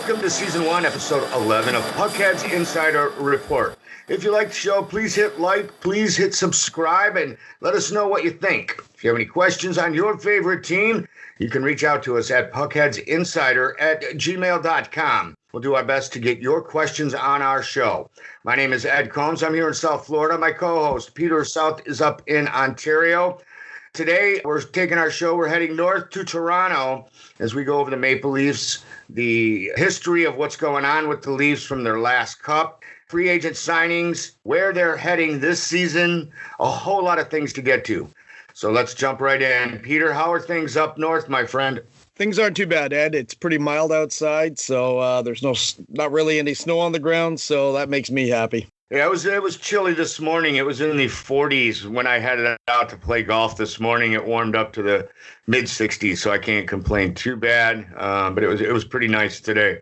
Welcome to Season 1, Episode 11 of PuckHeads Insider Report. If you like the show, please hit like, please hit subscribe, and let us know what you think. If you have any questions on your favorite team, you can reach out to us at puckheadsinsider@gmail.com. We'll do our best to get your questions on our show. My name is Ed Combs. I'm here in South Florida. My co-host, Peter South, is up in Ontario. Today, we're taking our show. We're heading north to Toronto as we go over the Maple Leafs, the history of what's going on with the Leafs from their last cup, free agent signings, where they're heading this season, a whole lot of things to get to. So let's jump right in. Peter, how are things up north, my friend? Things aren't too bad, Ed. It's pretty mild outside, so there's not really any snow on the ground, so that makes me happy. Yeah, it was chilly this morning. It was in the 40s when I headed out to play golf this morning. It warmed up to the mid 60s, so I can't complain too bad. But it was pretty nice today.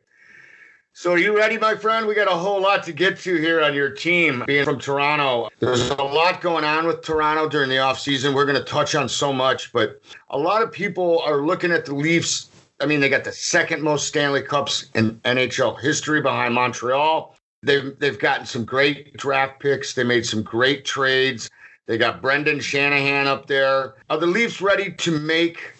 So are you ready, my friend? We got a whole lot to get to here on your team. Being from Toronto, there's a lot going on with Toronto during the offseason. We're going to touch on so much, but a lot of people are looking at the Leafs. I mean, they got the second most Stanley Cups in NHL history behind Montreal. They've gotten some great draft picks. They made some great trades. They got Brendan Shanahan up there. Are the Leafs ready to make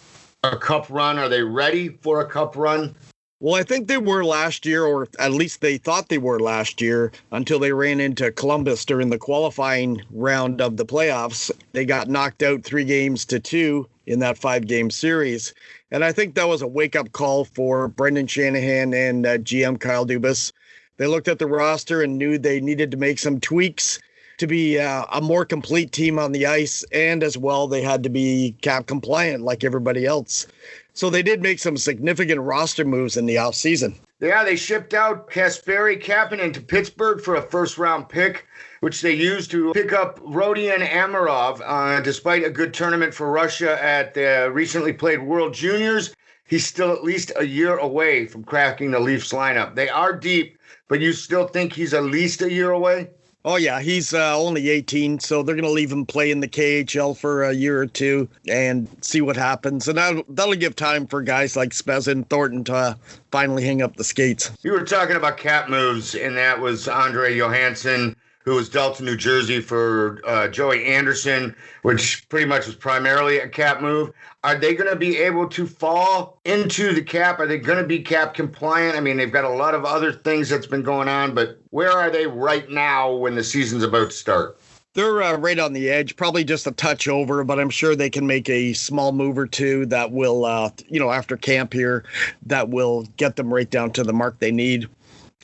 a cup run? Are they ready for a cup run? Well, I think they were last year, or at least they thought they were last year, until they ran into Columbus during the qualifying round of the playoffs. They got knocked out 3-2 in that 5-game series. And I think that was a wake-up call for Brendan Shanahan and GM Kyle Dubas. They looked at the roster and knew they needed to make some tweaks to be a more complete team on the ice, and as well, they had to be cap compliant like everybody else. So they did make some significant roster moves in the offseason. Yeah, they shipped out Kasperi Kapanen to Pittsburgh for a first-round pick, which they used to pick up Rodion Amirov. Despite a good tournament for Russia at the recently played World Juniors, he's still at least a year away from cracking the Leafs lineup. They are deep, but you still think he's at least a year away? Oh, yeah, he's only 18, so they're going to leave him play in the KHL for a year or two and see what happens. And that'll give time for guys like Spezza and Thornton to finally hang up the skates. You were talking about cap moves, and that was Andre Johansson, who was dealt to New Jersey for Joey Anderson, which pretty much was primarily a cap move. Are they going to be able to fall into the cap? Are they going to be cap compliant? I mean, they've got a lot of other things that's been going on, but where are they right now when the season's about to start? They're right on the edge, probably just a touch over, but I'm sure they can make a small move or two that will, after camp here, that will get them right down to the mark they need.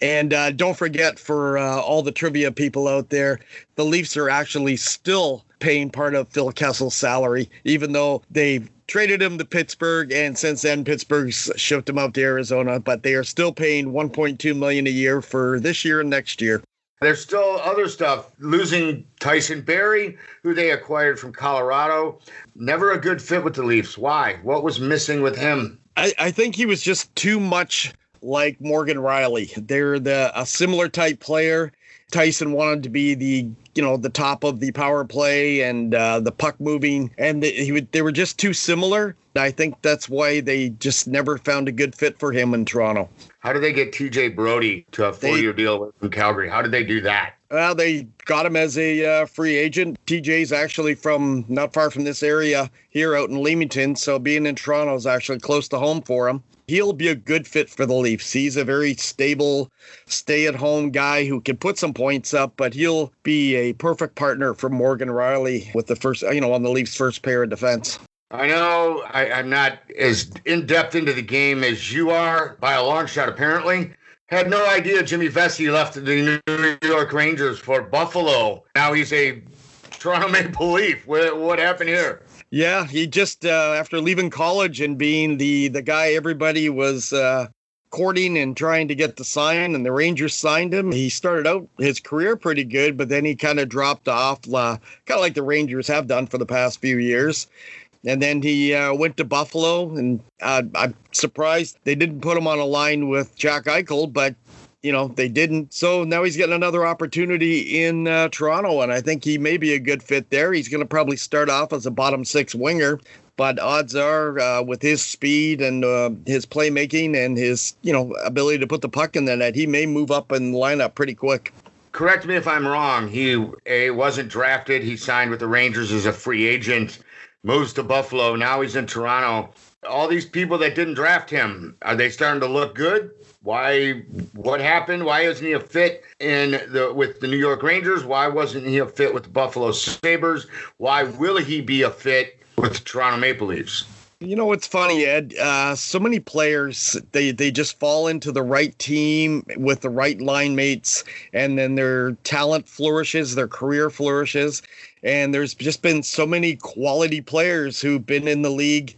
And don't forget, for all the trivia people out there, the Leafs are actually still paying part of Phil Kessel's salary, even though they've traded him to Pittsburgh, and since then Pittsburgh's shipped him out to Arizona, but they are still paying $1.2 million a year for this year and next year. There's still other stuff. Losing Tyson Barrie, who they acquired from Colorado, never a good fit with the Leafs. Why? What was missing with him? I think he was just too much like Morgan Rielly. They're a similar type player. Tyson wanted to be the top of the power play and the puck moving, and they were just too similar. I think that's why they just never found a good fit for him in Toronto. How did they get TJ Brody to a 4-year deal from Calgary? How did they do that? Well, they got him as a free agent. TJ's actually from not far from this area here out in Leamington, so being in Toronto is actually close to home for him. He'll be a good fit for the Leafs. He's a very stable, stay-at-home guy who can put some points up, but he'll be a perfect partner for Morgan Rielly with the first, on the Leafs' first pair of defense. I know I'm not as in-depth into the game as you are, by a long shot, apparently. Had no idea Jimmy Vesey left the New York Rangers for Buffalo. Now he's a Toronto Maple Leaf. What happened here? Yeah, he just, after leaving college and being the guy everybody was courting and trying to get to sign, and the Rangers signed him, he started out his career pretty good, but then he kind of dropped off, kind of like the Rangers have done for the past few years. And then he went to Buffalo, and I'm surprised they didn't put him on a line with Jack Eichel, but they didn't. So now he's getting another opportunity in Toronto, and I think he may be a good fit there. He's going to probably start off as a bottom six winger, but odds are with his speed and his playmaking and his, ability to put the puck in the net, he may move up in the lineup pretty quick. Correct me if I'm wrong. He wasn't drafted. He signed with the Rangers as a free agent, moves to Buffalo. Now he's in Toronto. All these people that didn't draft him, are they starting to look good? Why? What happened? Why isn't he a fit with the New York Rangers? Why wasn't he a fit with the Buffalo Sabres? Why will he be a fit with the Toronto Maple Leafs? It's funny, Ed. So many players, they just fall into the right team with the right line mates, and then their talent flourishes, their career flourishes. And there's just been so many quality players who've been in the league.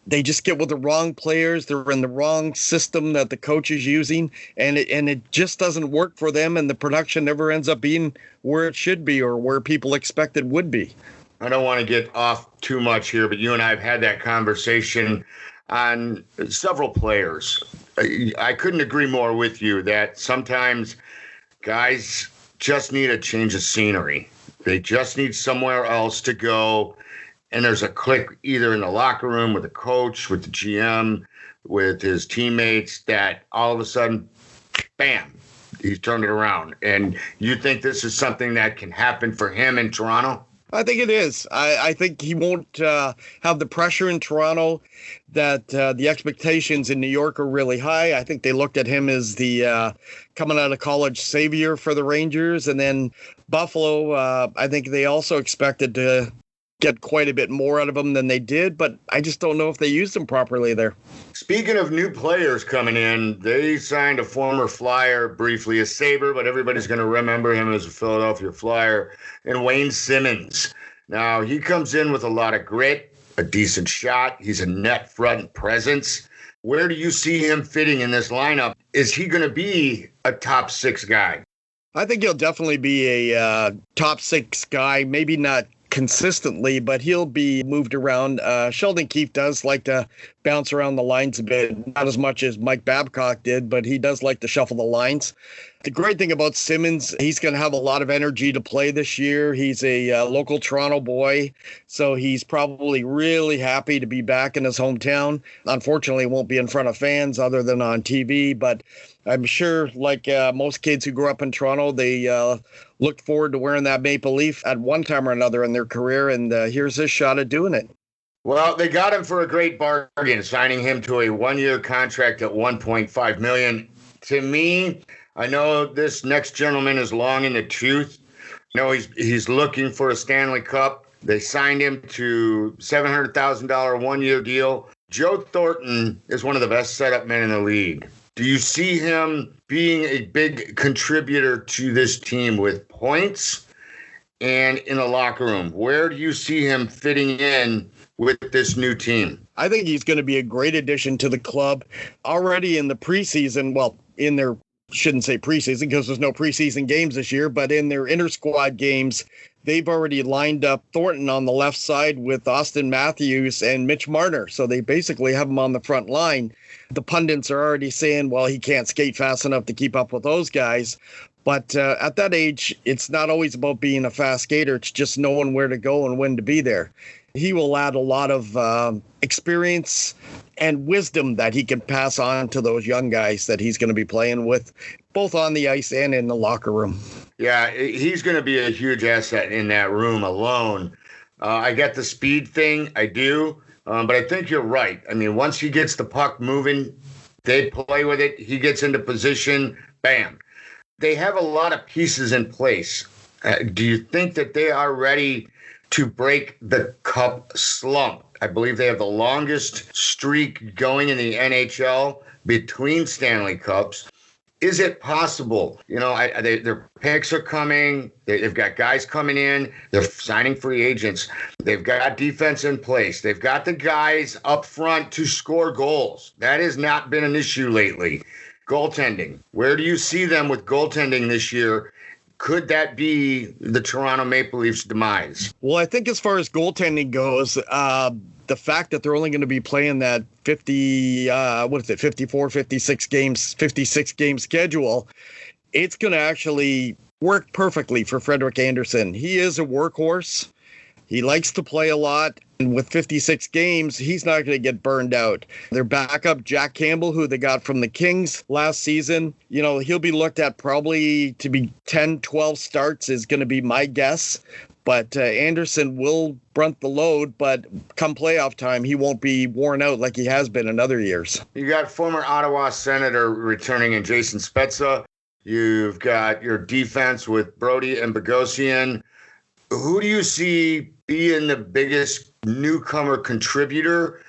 They just get with the wrong players. They're in the wrong system that the coach is using, and it just doesn't work for them, and the production never ends up being where it should be or where people expect it would be. I don't want to get off too much here, but you and I have had that conversation on several players. I couldn't agree more with you that sometimes guys just need a change of scenery. They just need somewhere else to go. And there's a click either in the locker room with the coach, with the GM, with his teammates that all of a sudden, bam, he's turned it around. And you think this is something that can happen for him in Toronto? I think it is. I think he won't have the pressure in Toronto that the expectations in New York are really high. I think they looked at him as the coming out of college savior for the Rangers. And then Buffalo, I think they also expected to get quite a bit more out of him than they did, but I just don't know if they used him properly there. Speaking of new players coming in, they signed a former Flyer, briefly a Sabre, but everybody's going to remember him as a Philadelphia Flyer, and Wayne Simmons. Now, he comes in with a lot of grit, a decent shot. He's a net front presence. Where do you see him fitting in this lineup? Is he going to be a top six guy? I think he'll definitely be a top six guy, maybe not consistently, but he'll be moved around. Sheldon Keefe does like to bounce around the lines a bit, not as much as Mike Babcock did, but he does like to shuffle the lines. The great thing about Simmons, he's going to have a lot of energy to play this year. He's a local Toronto boy, so he's probably really happy to be back in his hometown. Unfortunately, it won't be in front of fans other than on TV, but I'm sure, like most kids who grew up in Toronto, they looked forward to wearing that maple leaf at one time or another in their career, and here's his shot at doing it. Well, they got him for a great bargain, signing him to a one-year contract at $1.5 million. To me, I know this next gentleman is long in the tooth. No, he's looking for a Stanley Cup. They signed him to $700,000 one-year deal. Joe Thornton is one of the best setup men in the league. Do you see him being a big contributor to this team with points and in the locker room? Where do you see him fitting in with this new team? I think he's going to be a great addition to the club. Already in the preseason, well, in their, shouldn't say preseason because there's no preseason games this year, but in their inter-squad games, they've already lined up Thornton on the left side with Austin Matthews and Mitch Marner. So they basically have him on the front line. The pundits are already saying, well, he can't skate fast enough to keep up with those guys. But at that age, it's not always about being a fast skater. It's just knowing where to go and when to be there. He will add a lot of experience and wisdom that he can pass on to those young guys that he's going to be playing with, both on the ice and in the locker room. Yeah, he's going to be a huge asset in that room alone. I get the speed thing, I do, but I think you're right. I mean, once he gets the puck moving, they play with it, he gets into position, bam. They have a lot of pieces in place. Do you think that they are ready to break the cup slump? I believe they have the longest streak going in the NHL between Stanley Cups. Is it possible? You know, their picks are coming. They've got guys coming in. They're signing free agents. They've got defense in place. They've got the guys up front to score goals. That has not been an issue lately. Goaltending. Where do you see them with goaltending this year? Could that be the Toronto Maple Leafs' demise? Well, I think as far as goaltending goes, the fact that they're only going to be playing that 56 game schedule, it's going to actually work perfectly for Frederik Andersen. He is a workhorse. He likes to play a lot. And with 56 games, he's not going to get burned out. Their backup, Jack Campbell, who they got from the Kings last season, he'll be looked at probably to be 10, 12 starts is going to be my guess. But Andersen will brunt the load, but come playoff time, he won't be worn out like he has been in other years. You got former Ottawa Senator returning in Jason Spezza. You've got your defense with Brody and Bogosian. Who do you see being the biggest newcomer contributor,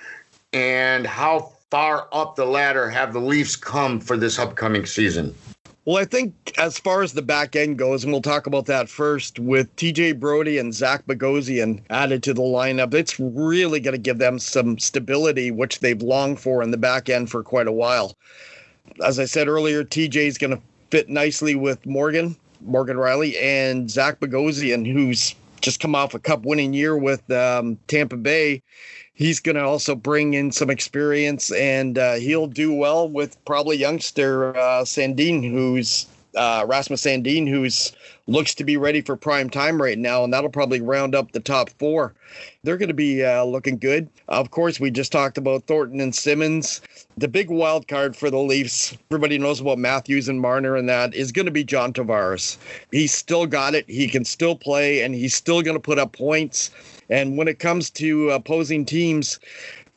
and how far up the ladder have the Leafs come for this upcoming season? Well, I think as far as the back end goes, and we'll talk about that first, with TJ Brody and Zach Bogosian added to the lineup, it's really going to give them some stability, which they've longed for in the back end for quite a while. As I said earlier, TJ is going to fit nicely with Morgan Rielly, and Zach Bogosian, who's just come off a cup-winning year with Tampa Bay. He's going to also bring in some experience, and he'll do well with probably youngster Sandin, Rasmus Sandin, who's looks to be ready for prime time right now, and that'll probably round up the top four. They're going to be looking good. Of course, we just talked about Thornton and Simmons. The big wild card for the Leafs, everybody knows about Matthews and Marner, and that is going to be John Tavares. He's still got it. He can still play, and he's still going to put up points. And when it comes to opposing teams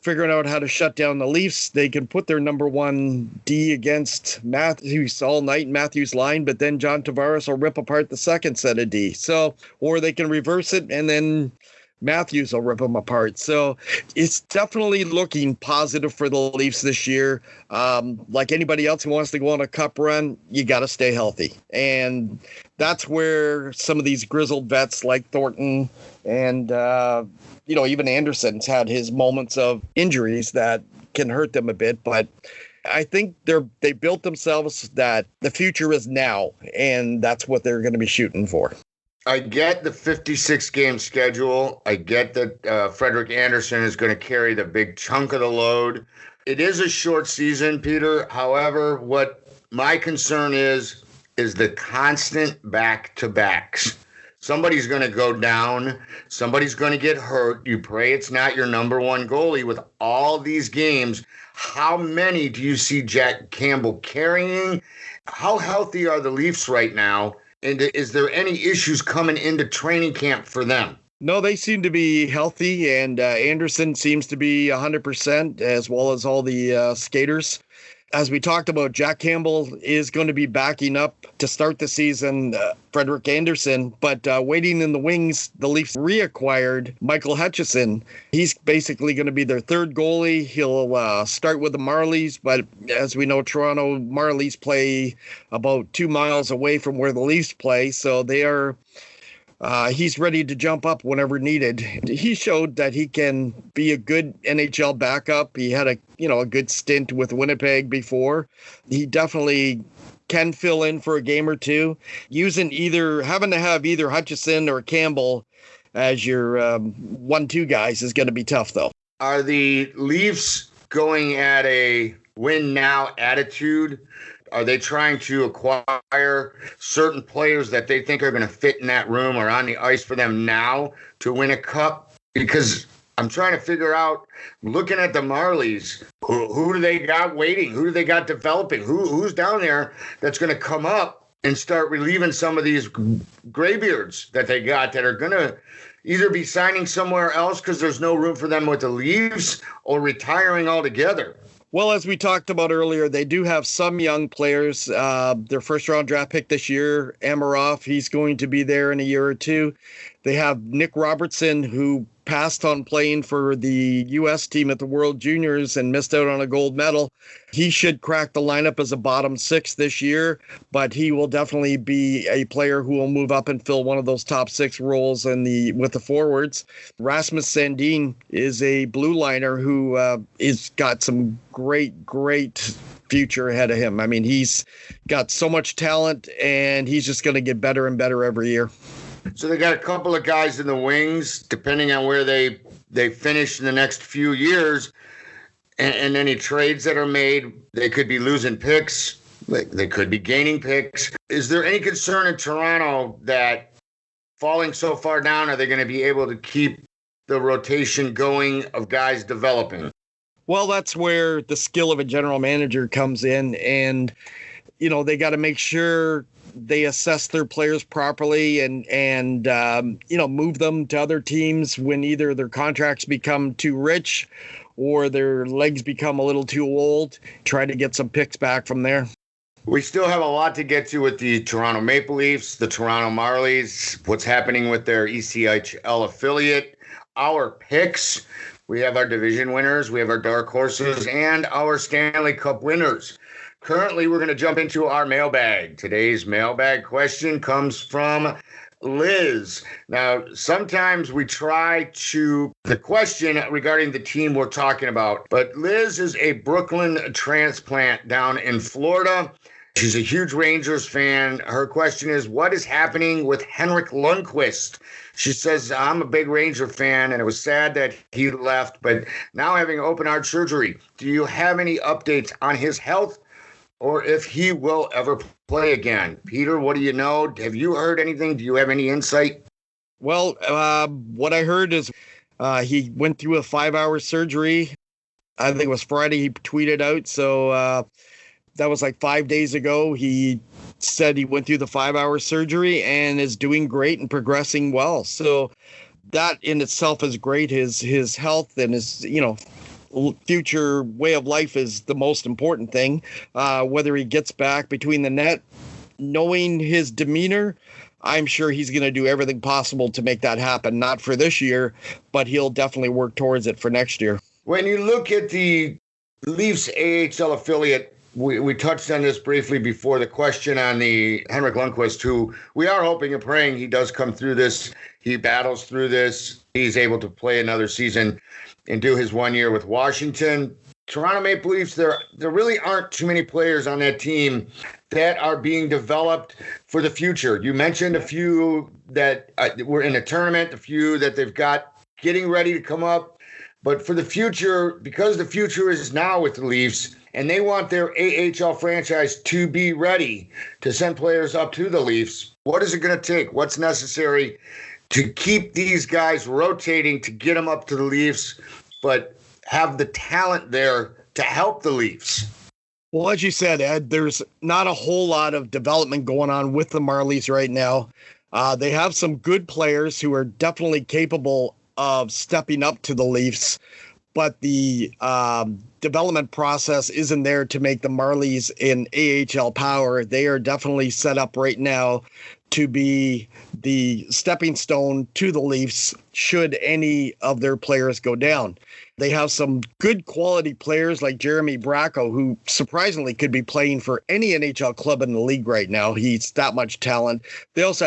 figuring out how to shut down the Leafs, they can put their number one D against Matthews all night, Matthews' line, but then John Tavares will rip apart the second set of D. So, or they can reverse it, and then Matthews will rip them apart. So it's definitely looking positive for the Leafs this year. Like anybody else who wants to go on a cup run, you got to stay healthy. And that's where some of these grizzled vets like Thornton and, even Andersen's had his moments of injuries that can hurt them a bit. But I think they built themselves that the future is now, and that's what they're going to be shooting for. I get the 56-game schedule. I get that Frederik Andersen is going to carry the big chunk of the load. It is a short season, Peter. However, what my concern is the constant back-to-backs. Somebody's going to go down. Somebody's going to get hurt. You pray it's not your number one goalie. With all these games, how many do you see Jack Campbell carrying? How healthy are the Leafs right now? And is there any issues coming into training camp for them? No, they seem to be healthy, and Andersen seems to be 100%, as well as all the skaters. As we talked about, Jack Campbell is going to be backing up to start the season Frederik Andersen, but waiting in the wings, the Leafs reacquired Michael Hutchison. He's basically going to be their third goalie. He'll start with the Marlies, but as we know, Toronto Marlies play about 2 miles away from where the Leafs play, so they are... he's ready to jump up whenever needed. He showed that he can be a good NHL backup. He had a good stint with Winnipeg before. He definitely can fill in for a game or two. Having to have either Hutchison or Campbell as your 1-2 guys is going to be tough, though. Are the Leafs going at a win now attitude? Are they trying to acquire certain players that they think are going to fit in that room or on the ice for them now to win a cup? Because I'm trying to figure out, looking at the Marlies, who do they got waiting? Who do they got developing? Who's down there that's going to come up and start relieving some of these graybeards that they got that are going to either be signing somewhere else because there's no room for them with the Leafs or retiring altogether? Well, as we talked about earlier, they do have some young players. Their first-round draft pick this year, Amarov, he's going to be there in a year or two. They have Nick Robertson, who passed on playing for the U.S. team at the World Juniors and missed out on a gold medal. He should crack the lineup as a bottom 6 this year, but he will definitely be a player who will move up and fill one of those top 6 roles with the forwards. Rasmus Sandin is a blue liner who is got some great future ahead of him. I mean, he's got so much talent, and he's just going to get better and better every year. So they got a couple of guys in the wings, depending on where they they finish in the next few years, and any trades that are made, they could be losing picks. They could be gaining picks. Is there any concern in Toronto that falling so far down, are they going to be able to keep the rotation going of guys developing? Well, that's where the skill of a general manager comes in. And, they got to make sure they assess their players properly and move them to other teams when either their contracts become too rich or their legs become a little too old. Try to get some picks back from there. We still have a lot to get to with the Toronto Maple Leafs, the Toronto Marlies, what's happening with their ECHL affiliate, our picks. We have our division winners, we have our dark horses, and our Stanley Cup winners. Currently, we're going to jump into our mailbag. Today's mailbag question comes from Liz. Now, sometimes we try to the question regarding the team we're talking about, but Liz is a Brooklyn transplant down in Florida. She's a huge Rangers fan. Her question is, what is happening with Henrik Lundqvist? She says, I'm a big Ranger fan, and it was sad that he left, but now having open heart surgery, do you have any updates on his health or if he will ever play again? Peter, what do you know? Have you heard anything? Do you have any insight? Well, what I heard is he went through a 5-hour surgery. I think it was Friday he tweeted out. So that was like 5 days ago. He said he went through the 5-hour surgery and is doing great and progressing well. So that in itself is great. His health and his, future way of life is the most important thing. Whether he gets back between the net, knowing his demeanor, I'm sure he's going to do everything possible to make that happen. Not for this year, but he'll definitely work towards it for next year. When you look at the Leafs AHL affiliate, we touched on this briefly before the question on the Henrik Lundqvist, who we are hoping and praying he does come through this. He battles through this. He's able to play another season and do his 1 year with Washington. Toronto Maple Leafs, there really aren't too many players on that team that are being developed for the future. You mentioned a few that were in a tournament, a few that they've got getting ready to come up. But for the future, because the future is now with the Leafs, and they want their AHL franchise to be ready to send players up to the Leafs, what is it going to take? What's necessary to keep these guys rotating to get them up to the Leafs, but have the talent there to help the Leafs? Well, as you said, Ed, there's not a whole lot of development going on with the Marlies right now. They have some good players who are definitely capable of stepping up to the Leafs, but the development process isn't there to make the Marlies in AHL power. They are definitely set up right now to be the stepping stone to the Leafs should any of their players go down. They have some good quality players like Jeremy Bracco, who surprisingly could be playing for any NHL club in the league right now. He's that much talent. They also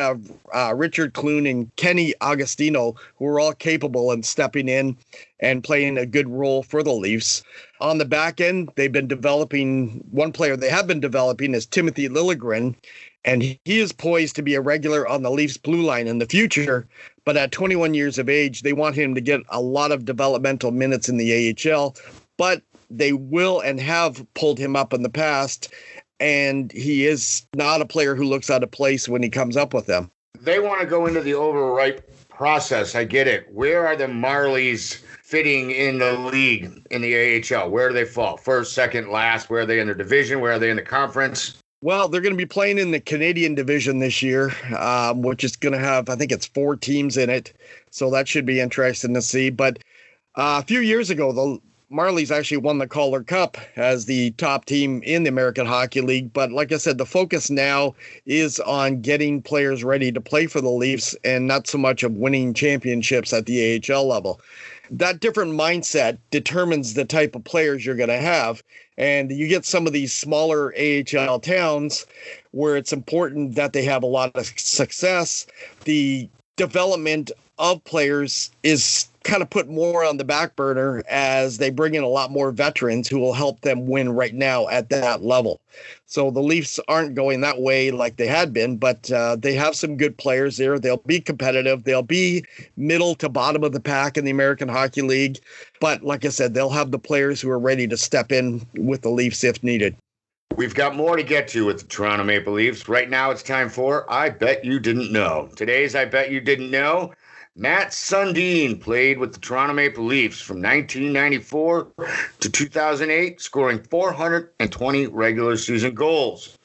have Richard Clune and Kenny Agostino, who are all capable in stepping in and playing a good role for the Leafs. On the back end, they've been developing, one player they have been developing is Timothy Liljegren, and he is poised to be a regular on the Leafs blue line in the future. But at 21 years of age, they want him to get a lot of developmental minutes in the AHL. But they will and have pulled him up in the past, and he is not a player who looks out of place when he comes up with them. They want to go into the overripe process. I get it. Where are the Marlies fitting in the league in the AHL? Where do they fall? First, second, last? Where are they in their division? Where are they in the conference? Well, they're going to be playing in the Canadian division this year, which is going to have, I think it's 4 teams in it. So that should be interesting to see. But a few years ago, the Marlies actually won the Calder Cup as the top team in the American Hockey League. But like I said, the focus now is on getting players ready to play for the Leafs and not so much of winning championships at the AHL level. That different mindset determines the type of players you're going to have. And you get some of these smaller AHL towns where it's important that they have a lot of success. The development of players is kind of put more on the back burner as they bring in a lot more veterans who will help them win right now at that level. So the Leafs aren't going that way like they had been, but they have some good players there. They'll be competitive. They'll be middle to bottom of the pack in the American Hockey League. But like I said, they'll have the players who are ready to step in with the Leafs if needed. We've got more to get to with the Toronto Maple Leafs. Right now it's time for I Bet You Didn't Know. Today's I Bet You Didn't Know. Matt Sundin played with the Toronto Maple Leafs from 1994 to 2008, scoring 420 regular season goals.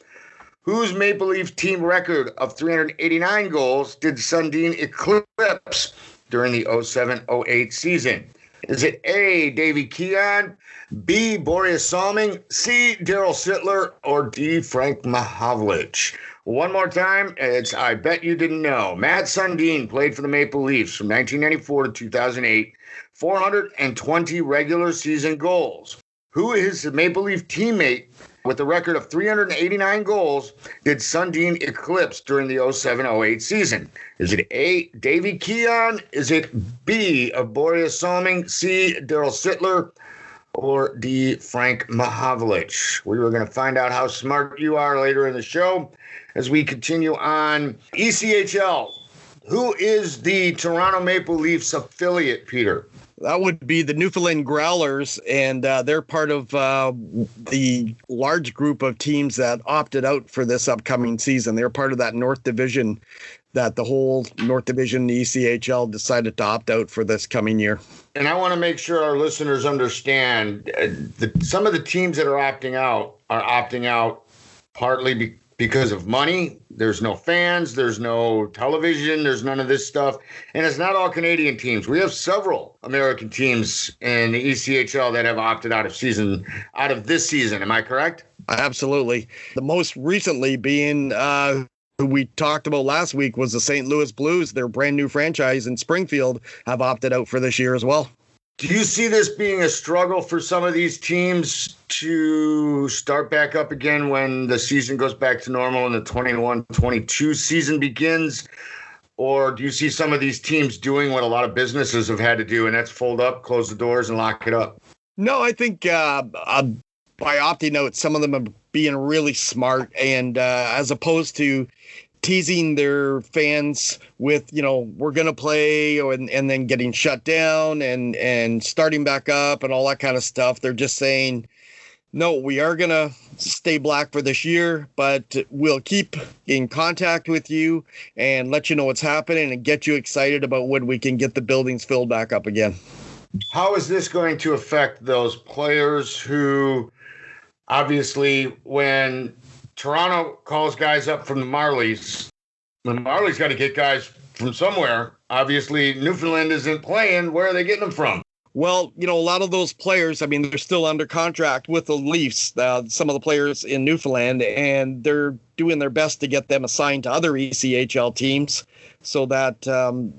Whose Maple Leaf team record of 389 goals did Sundin eclipse during the 07-08 season? Is it A, Davy Keon, B, Boris Salming, C, Daryl Sittler, or D, Frank Mahovlich? One more time, it's I Bet You Didn't Know. Matt Sundin played for the Maple Leafs from 1994 to 2008, 420 regular season goals. Who is the Maple Leaf teammate with a record of 389 goals did Sundin eclipse during the 07-08 season? Is it A, Davy Keon? Is it B, Boris Salming? C, Daryl Sittler? Or D, Frank Mahovlich? We were going to find out how smart you are later in the show as we continue on. ECHL. Who is the Toronto Maple Leafs affiliate, Peter? That would be the Newfoundland Growlers, and they're part of the large group of teams that opted out for this upcoming season. They're part of that North Division that the whole North Division, the ECHL, decided to opt out for this coming year. And I want to make sure our listeners understand some of the teams that are opting out partly because of money. There's no fans, there's no television, there's none of this stuff. And it's not all Canadian teams. We have several American teams in the ECHL that have opted out of this season. Am I correct? Absolutely. The most recently being who we talked about last week was the St. Louis Blues. Their brand new franchise in Springfield have opted out for this year as well. Do you see this being a struggle for some of these teams to start back up again when the season goes back to normal and the 21-22 season begins? Or do you see some of these teams doing what a lot of businesses have had to do, and that's fold up, close the doors, and lock it up? No, I think by opting out, some of them are being really smart, and as opposed to teasing their fans with, we're going to play and then getting shut down and starting back up and all that kind of stuff. They're just saying, no, we are going to stay black for this year, but we'll keep in contact with you and let you know what's happening and get you excited about when we can get the buildings filled back up again. How is this going to affect those players who obviously when Toronto calls guys up from the Marlies got to get guys from somewhere. Obviously, Newfoundland isn't playing. Where are they getting them from? Well, a lot of those players, they're still under contract with the Leafs, some of the players in Newfoundland, and they're doing their best to get them assigned to other ECHL teams so that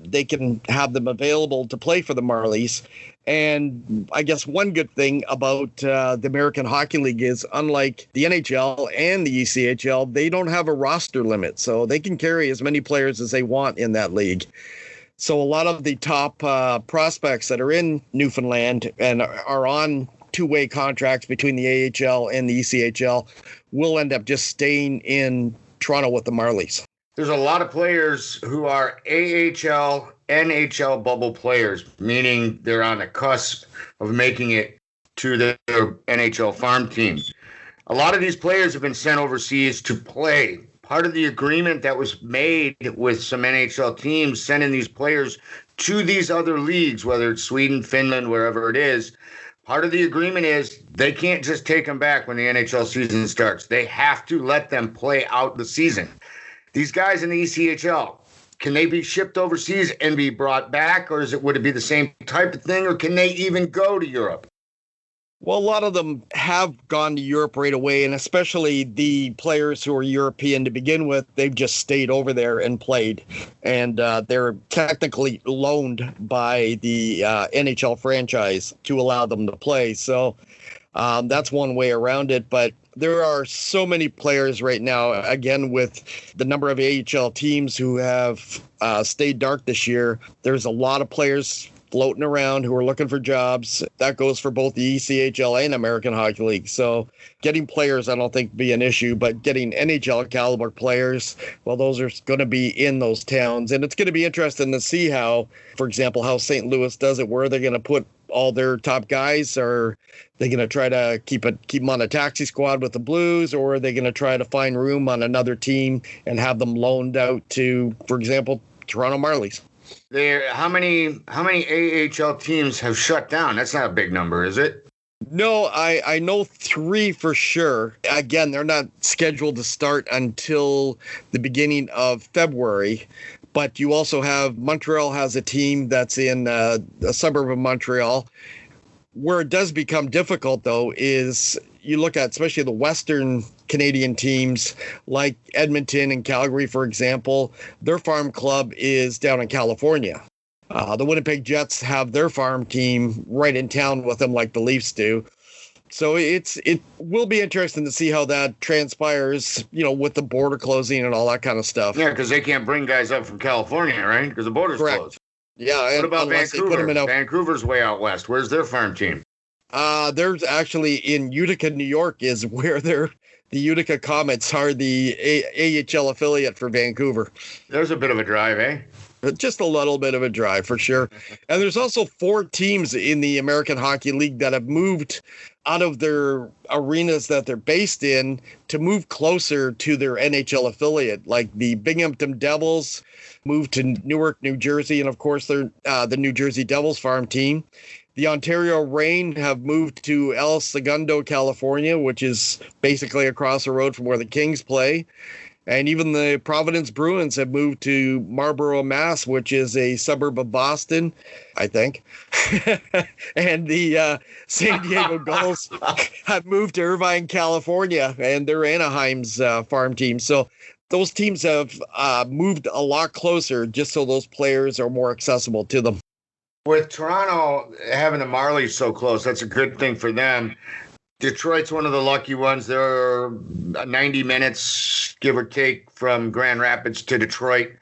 they can have them available to play for the Marlies. And I guess one good thing about the American Hockey League is, unlike the NHL and the ECHL, they don't have a roster limit, so they can carry as many players as they want in that league. So a lot of the top prospects that are in Newfoundland and are on two-way contracts between the AHL and the ECHL will end up just staying in Toronto with the Marlies. There's a lot of players who are AHL, NHL bubble players, meaning they're on the cusp of making it to their NHL farm team. A lot of these players have been sent overseas to play. Part of the agreement that was made with some NHL teams sending these players to these other leagues, whether it's Sweden, Finland, wherever it is, part of the agreement is they can't just take them back when the NHL season starts. They have to let them play out the season. These guys in the ECHL, can they be shipped overseas and be brought back, or would it be the same type of thing, or can they even go to Europe? Well, a lot of them have gone to Europe right away, and especially the players who are European to begin with, they've just stayed over there and played. And they're technically loaned by the NHL franchise to allow them to play. So that's one way around it. But there are so many players right now, again, with the number of AHL teams who have stayed dark this year. There's a lot of players floating around who are looking for jobs. That goes for both the ECHL and American Hockey League. So getting players, I don't think be an issue, but getting NHL caliber players, well, those are going to be in those towns. And it's going to be interesting to see how, for example, how St. Louis does it, where they're going to put all their top guys. Are they going to try to keep them on a taxi squad with the Blues, or are they going to try to find room on another team and have them loaned out to, for example, Toronto Marlies? How many AHL teams have shut down? That's not a big number, is it? No, I know 3 for sure. Again, they're not scheduled to start until the beginning of February. But you also have Montreal has a team that's in a suburb of Montreal. Where it does become difficult, though, is you look at especially the Western Canadian teams like Edmonton and Calgary, for example. Their farm club is down in California. The Winnipeg Jets have their farm team right in town with them like the Leafs do. So it will be interesting to see how that transpires, with the border closing and all that kind of stuff. Yeah, because they can't bring guys up from California, right? Because the border's closed. Yeah. What about Vancouver? Vancouver's way out west. Where's their farm team? There's actually in Utica, New York, is where the Utica Comets are the AHL affiliate for Vancouver. There's a bit of a drive, eh? Just a little bit of a drive for sure. And there's also 4 teams in the American Hockey League that have moved out of their arenas that they're based in to move closer to their NHL affiliate. Like the Binghamton Devils moved to Newark, New Jersey, and of course they're the New Jersey Devils farm team. The Ontario Reign have moved to El Segundo, California, which is basically across the road from where the Kings play. And even the Providence Bruins have moved to Marlborough, Mass., which is a suburb of Boston, I think. And the San Diego Gulls have moved to Irvine, California, and they're Anaheim's farm team. So those teams have moved a lot closer just so those players are more accessible to them. With Toronto having the Marlies so close, that's a good thing for them. Detroit's one of the lucky ones. They're 90 minutes, give or take, from Grand Rapids to Detroit.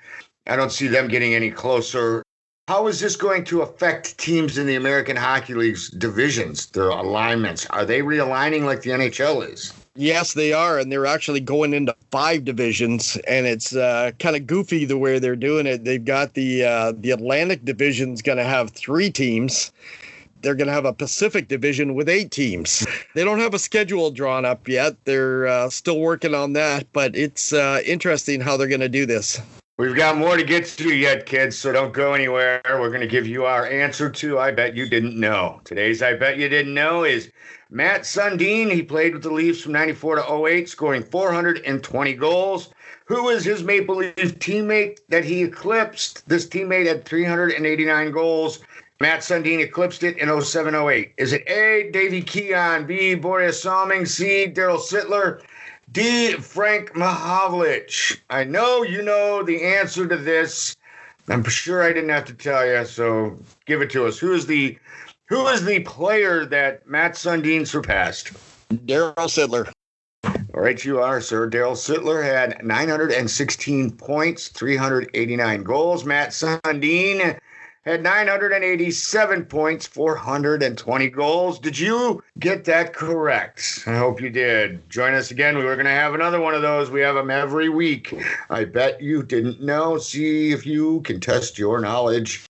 I don't see them getting any closer. How is this going to affect teams in the American Hockey League's divisions, their alignments? Are they realigning like the NHL is? Yes, they are, and they're actually going into 5 divisions, and it's kind of goofy the way they're doing it. They've got the Atlantic division's going to have 3 teams. They're going to have a Pacific division with 8 teams. They don't have a schedule drawn up yet. They're still working on that, but it's interesting how they're going to do this. We've got more to get to yet, kids, so don't go anywhere. We're going to give you our answer to I Bet You Didn't Know. Today's I Bet You Didn't Know is Matt Sundin. He played with the Leafs from 94 to 08, scoring 420 goals. Who was his Maple Leaf teammate that he eclipsed? This teammate had 389 goals. Matt Sundin eclipsed it in 07-08. Is it A, Davey Keon, B, Boris Salming, C, Daryl Sittler, D, Frank Mahovlich? I know you know the answer to this. I'm sure I didn't have to tell you, so give it to us. Who is the player that Matt Sundin surpassed? Daryl Sittler. All right, you are, sir. Daryl Sittler had 916 points, 389 goals. Matt Sundin had 987 points, 420 goals. Did you get that correct? I hope you did. Join us again. We were going to have another one of those. We have them every week. I bet you didn't know. See if you can test your knowledge.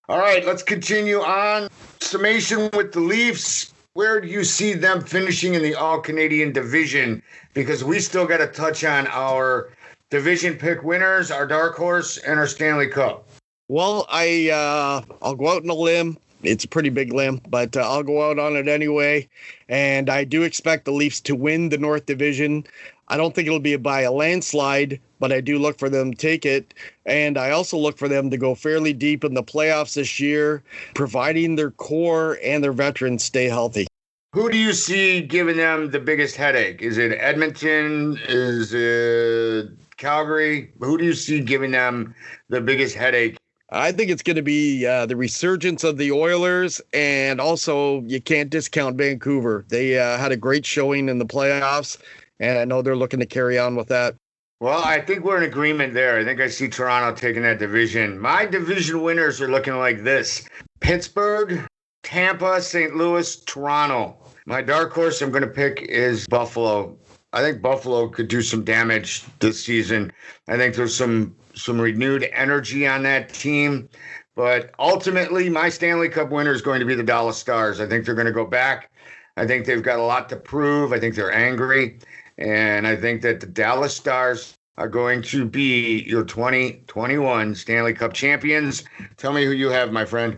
All right, let's continue on. Summation with the Leafs. Where do you see them finishing in the All-Canadian division? Because we still got to touch on our division pick winners, our dark horse, and our Stanley Cup. Well, I'll go out on a limb. It's a pretty big limb, but I'll go out on it anyway. And I do expect the Leafs to win the North Division. I don't think it'll be by a landslide, but I do look for them to take it. And I also look for them to go fairly deep in the playoffs this year, providing their core and their veterans stay healthy. Who do you see giving them the biggest headache? Is it Edmonton? Is it Calgary? Who do you see giving them the biggest headache? I think it's going to be the resurgence of the Oilers, and also you can't discount Vancouver. They had a great showing in the playoffs, and I know they're looking to carry on with that. Well, I think we're in agreement there. I think I see Toronto taking that division. My division winners are looking like this. Pittsburgh, Tampa, St. Louis, Toronto. My dark horse I'm going to pick is Buffalo. I think Buffalo could do some damage this season. I think there's some renewed energy on that team. But ultimately, my Stanley Cup winner is going to be the Dallas Stars. I think they're going to go back. I think they've got a lot to prove. I think they're angry. And I think that the Dallas Stars are going to be your 2021 Stanley Cup champions. Tell me who you have, my friend.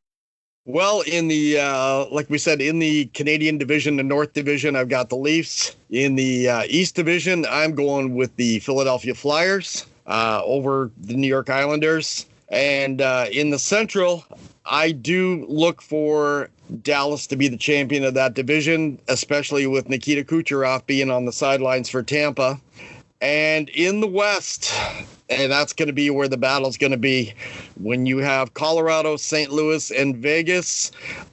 Well, in the, like we said, in the Canadian division, the North division, I've got the Leafs. In the East division, I'm going with the Philadelphia Flyers over the New York Islanders. And in the Central, I do look for Dallas to be the champion of that division, especially with Nikita Kucherov being on the sidelines for Tampa. And in the West, and that's going to be where the battle's going to be, when you have Colorado, St. Louis, and Vegas,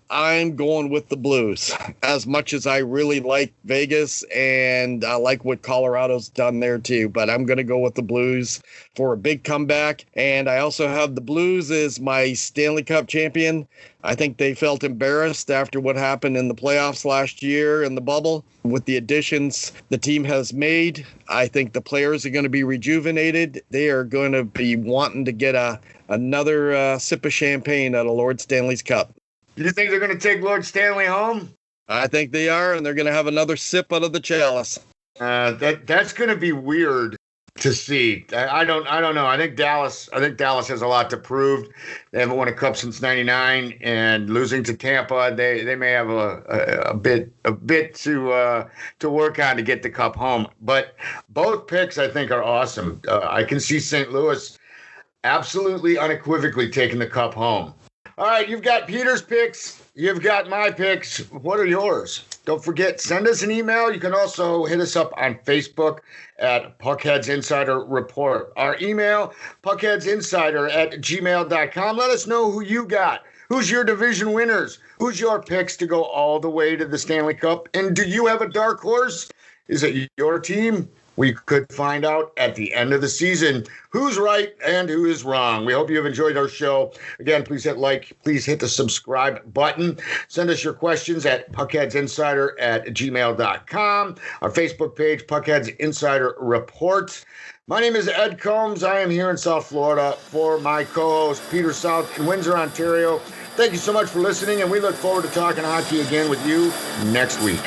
I'm going with the Blues. As much as I really like Vegas and I like what Colorado's done there too, but I'm going to go with the Blues for a big comeback. And I also have the Blues as my Stanley Cup champion. I think they felt embarrassed after what happened in the playoffs last year in the bubble. With the additions the team has made, I think the players are going to be rejuvenated. They are going to be wanting to get another sip of champagne out of Lord Stanley's Cup. Do you think they're going to take Lord Stanley home? I think they are, and they're going to have another sip out of the chalice. That's going to be weird to see. I don't know. I think Dallas has a lot to prove. They haven't won a cup since '99, and losing to Tampa, they may have a bit to work on to get the cup home. But both picks I think are awesome. I can see St. Louis absolutely unequivocally taking the cup home. All right, you've got Peter's picks. You've got my picks. What are yours? Don't forget, send us an email. You can also hit us up on Facebook at PuckHeads Insider Report. Our email, puckheadsinsider@gmail.com. Let us know who you got. Who's your division winners? Who's your picks to go all the way to the Stanley Cup? And do you have a dark horse? Is it your team? We could find out at the end of the season who's right and who is wrong. We hope you have enjoyed our show. Again, please hit like, please hit the subscribe button. Send us your questions at puckheadsinsider@gmail.com. Our Facebook page, Puckheads Insider Report. My name is Ed Combs. I am here in South Florida for my co-host, Peter South in Windsor, Ontario. Thank you so much for listening, and we look forward to talking hockey again with you next week.